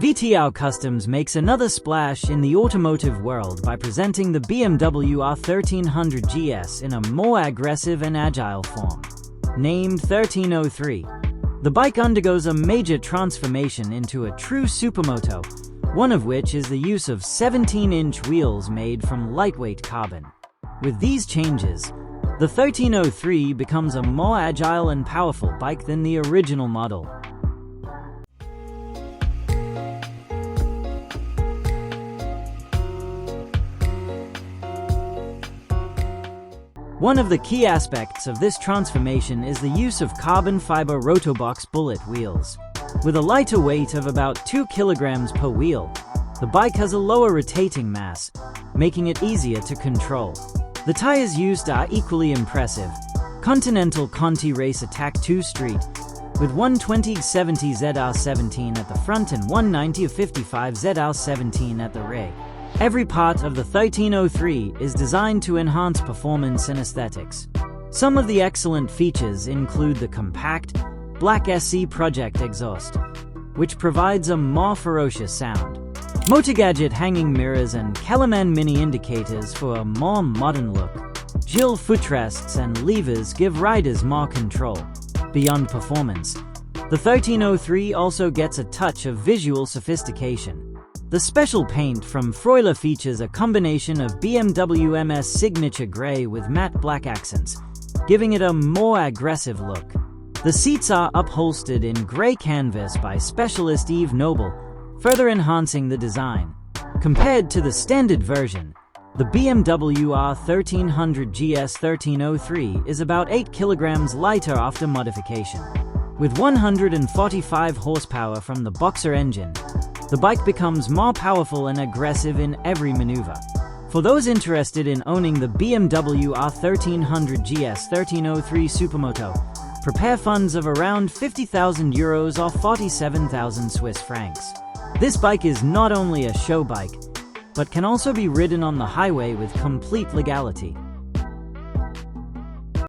VTR Customs makes another splash in the automotive world by presenting the BMW R1300 GS in a more aggressive and agile form. Named 1303, the bike undergoes a major transformation into a true supermoto, one of which is the use of 17-inch wheels made from lightweight carbon. With these changes, the 1303 becomes a more agile and powerful bike than the original model. One of the key aspects of this transformation is the use of carbon fiber Rotobox bullet wheels. With a lighter weight of about 2 kilograms per wheel, the bike has a lower rotating mass, making it easier to control. The tires used are equally impressive. Continental Conti Race Attack 2 Street, with 120/70 ZR17 at the front and 190/55 ZR17 at the rear. Every part of the 1303 is designed to enhance performance and aesthetics. Some of the excellent features include the compact, black SC Project exhaust, which provides a more ferocious sound, Motogadget hanging mirrors and Kellerman mini indicators for a more modern look. Gs footrests and levers give riders more control. Beyond performance, the 1303 also gets a touch of visual sophistication. The special paint from Freuler features a combination of BMW MS signature grey with matte black accents, giving it a more aggressive look. The seats are upholstered in grey canvas by specialist Yves Noble, further enhancing the design. Compared to the standard version, the BMW R1300 GS 1303 is about 8 kilograms lighter after modification. With 145 horsepower from the Boxer engine, the bike becomes more powerful and aggressive in every maneuver. For those interested in owning the BMW R1300 GS 1303 Supermoto, prepare funds of around €50,000 or 47,000 Swiss francs. This bike is not only a show bike, but can also be ridden on the highway with complete legality.